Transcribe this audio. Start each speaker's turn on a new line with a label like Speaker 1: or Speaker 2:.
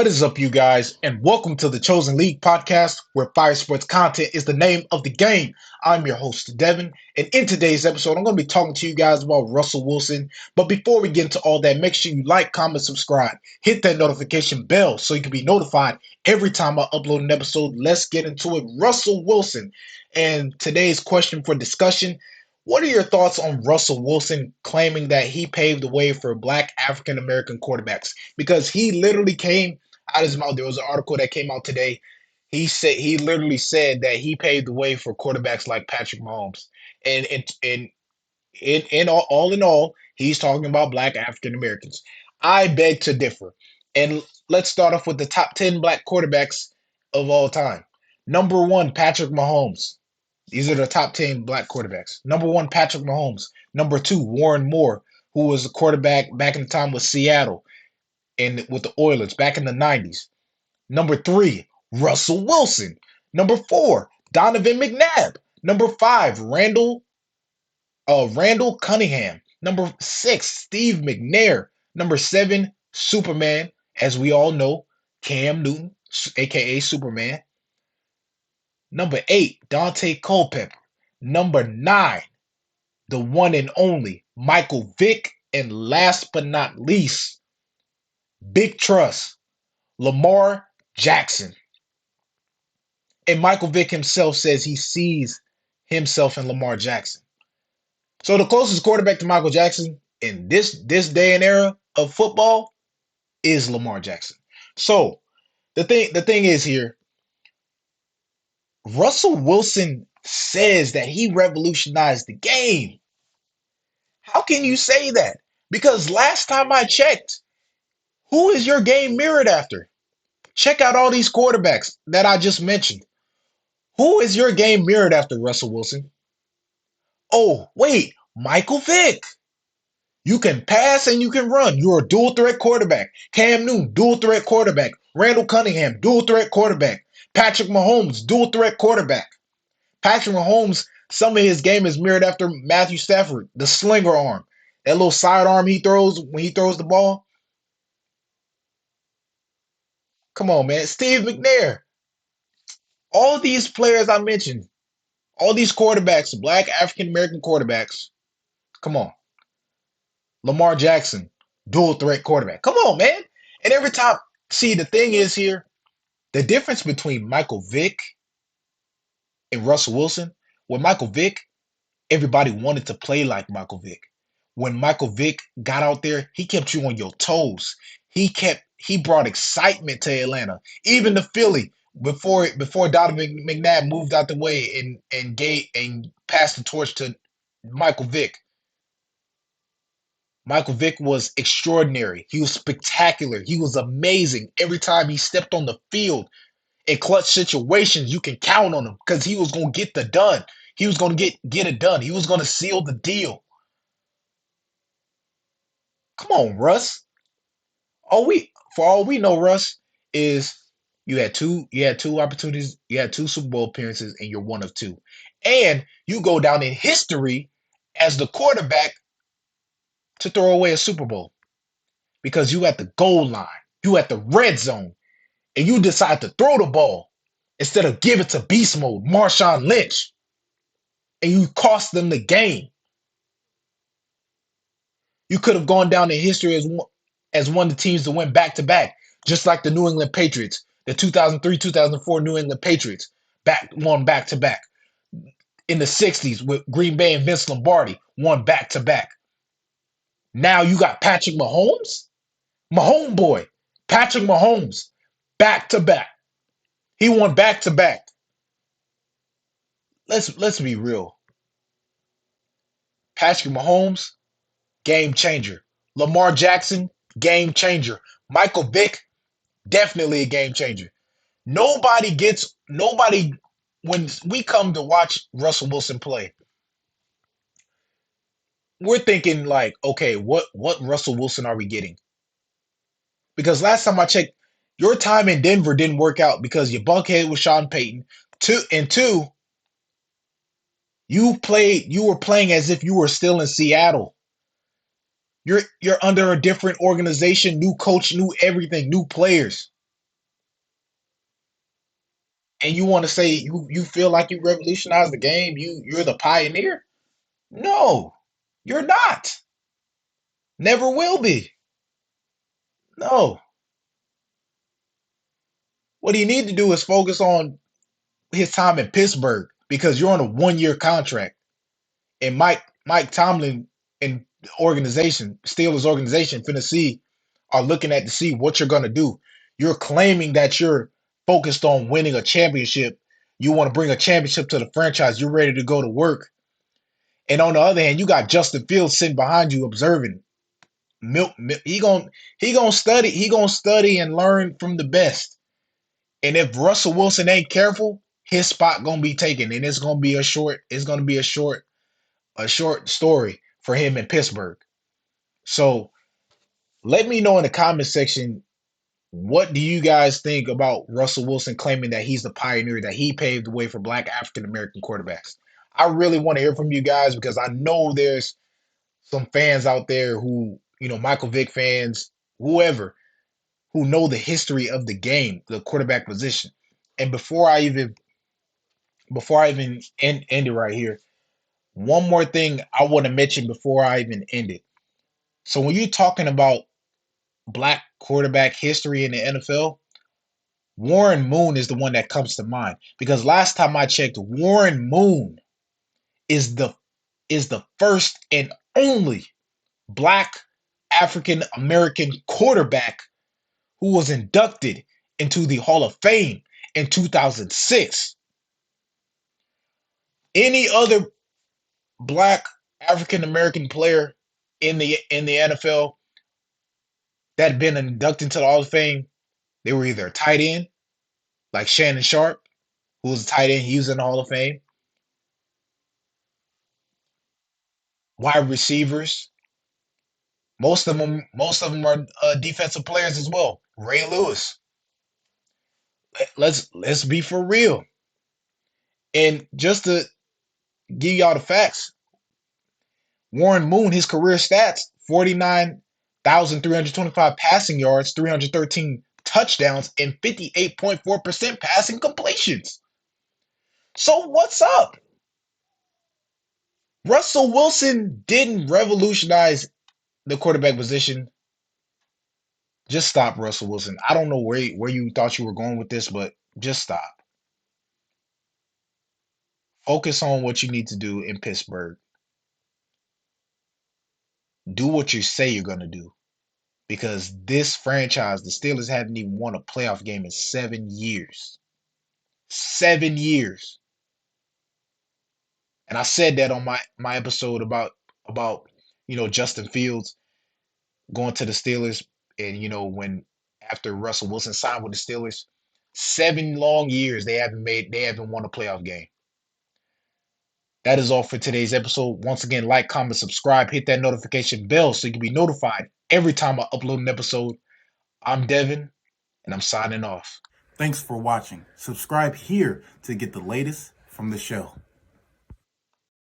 Speaker 1: What is up, you guys, and welcome to the Chosen League podcast, where fire sports content is the name of the game. I'm your host, Devon, and in today's episode, I'm going to be talking to you guys about Russell Wilson. But before we get into all that, make sure you like, comment, subscribe, hit that notification bell so you can be notified every time I upload an episode. Let's get into it. Russell Wilson, and today's question for discussion: what are your thoughts on Russell Wilson claiming that he paved the way for black African American quarterbacks? Because he literally came out of his mouth. There was an article that came out today. He literally said that he paved the way for quarterbacks like Patrick Mahomes. And in all, he's talking about black African Americans. I beg to differ. And let's start off with the top 10 black quarterbacks of all time. Number one, Patrick Mahomes. These are the top 10 black quarterbacks. Number one, Patrick Mahomes. Number two, Warren Moore, who was a quarterback back in the time with Seattle and with the Oilers back in the 90s. Number three, Russell Wilson. Number four, Donovan McNabb. Number five, Randall Cunningham. Number six, Steve McNair. Number seven, Superman, as we all know, Cam Newton, aka Superman. Number eight, Dante Culpepper. Number nine, the one and only Michael Vick. And last but not least, Big Trust, Lamar Jackson. And Michael Vick himself says he sees himself in Lamar Jackson. So the closest quarterback to Michael Jackson in this day and era of football is Lamar Jackson. So the thing is here, Russell Wilson says that he revolutionized the game. How can you say that? Because last time I checked, who is your game mirrored after? Check out all these quarterbacks that I just mentioned. Who is your game mirrored after Russell Wilson? Oh, wait, Michael Vick. You can pass and you can run. You're a dual threat quarterback. Cam Newton, dual threat quarterback. Randall Cunningham, dual threat quarterback. Patrick Mahomes, dual threat quarterback. Patrick Mahomes, some of his game is mirrored after Matthew Stafford, the slinger arm. That little side arm he throws when he throws the ball. Come on, man. Steve McNair. All these players I mentioned, all these quarterbacks, black African American quarterbacks. Come on. Lamar Jackson, dual threat quarterback. Come on, man. And every time, see, the thing is here, the difference between Michael Vick and Russell Wilson, with Michael Vick, everybody wanted to play like Michael Vick. When Michael Vick got out there, he kept you on your toes. He brought excitement to Atlanta, even to Philly before Donovan McNabb moved out the way and passed the torch to Michael Vick. Michael Vick was extraordinary. He was spectacular. He was amazing. Every time he stepped on the field in clutch situations, you can count on him because he was going to get the done. He was going to get it done. He was going to seal the deal. Come on, Russ. For all we know, Russ, is you had two opportunities, you had two Super Bowl appearances, and you're one of two. And you go down in history as the quarterback to throw away a Super Bowl because you at the goal line, you at the red zone, and you decide to throw the ball instead of give it to beast mode, Marshawn Lynch, and you cost them the game. You could have gone down in history as one of the teams that went back to back, just like the New England Patriots, the 2003-2004 New England Patriots, won back to back. In the 60s with Green Bay and Vince Lombardi, won back to back. Now you got Patrick Mahomes, Mahomes boy, Patrick Mahomes, back to back. He won back to back. Let's be real. Patrick Mahomes, game changer. Lamar Jackson, game changer. Michael Vick, definitely a game changer. Nobody when we come to watch Russell Wilson play, we're thinking like, okay, what Russell Wilson are we getting? Because last time I checked, your time in Denver didn't work out because you bunkhead with Sean Payton. Two, you were playing as if you were still in Seattle. You're under a different organization, new coach, new everything, new players. and you want to say you feel like you revolutionized the game, you're the pioneer? No, you're not. Never will be. No. What you need to do is focus on his time in Pittsburgh because you're on a 1 year contract. And Mike Tomlin and the organization, Steelers organization, finna see are looking at to see what you're gonna do. You're claiming that you're focused on winning a championship. You want to bring a championship to the franchise. You're ready to go to work. And on the other hand, you got Justin Fields sitting behind you observing. He gonna study and learn from the best. And if Russell Wilson ain't careful, his spot gonna be taken, and it's gonna be a short story for him in Pittsburgh. So let me know in the comment section, what do you guys think about Russell Wilson claiming that he's the pioneer, that he paved the way for black African American quarterbacks? I really want to hear from you guys because I know there's some fans out there who, Michael Vick fans, whoever, who know the history of the game, the quarterback position. And before I even end it right here, one more thing I want to mention before I even end it. So when you're talking about black quarterback history in the NFL, Warren Moon is the one that comes to mind because last time I checked, Warren Moon is the first and only black African American quarterback who was inducted into the Hall of Fame in 2006. Any other black African American player in the NFL that had been inducted into the Hall of Fame, they were either a tight end, like Shannon Sharp, who was a tight end, he was in the Hall of Fame, wide receivers. Most of them are defensive players as well. Ray Lewis. Let's be for real. And just to give y'all the facts, Warren Moon, his career stats: 49,325 passing yards, 313 touchdowns, and 58.4% passing completions. So what's up? Russell Wilson didn't revolutionize the quarterback position. Just stop, Russell Wilson. I don't know where you thought you were going with this, but just stop. Focus on what you need to do in Pittsburgh. Do what you say you're going to do because this franchise, the Steelers, haven't even won a playoff game in 7 years. 7 years. And I said that on my episode about Justin Fields going to the Steelers, and when after Russell Wilson signed with the Steelers, 7 long years they haven't won a playoff game. That is all for today's episode. Once again, like, comment, subscribe, hit that notification bell so you can be notified every time I upload an episode. I'm Devin, and I'm signing off.
Speaker 2: Thanks for watching. Subscribe here to get the latest from the show.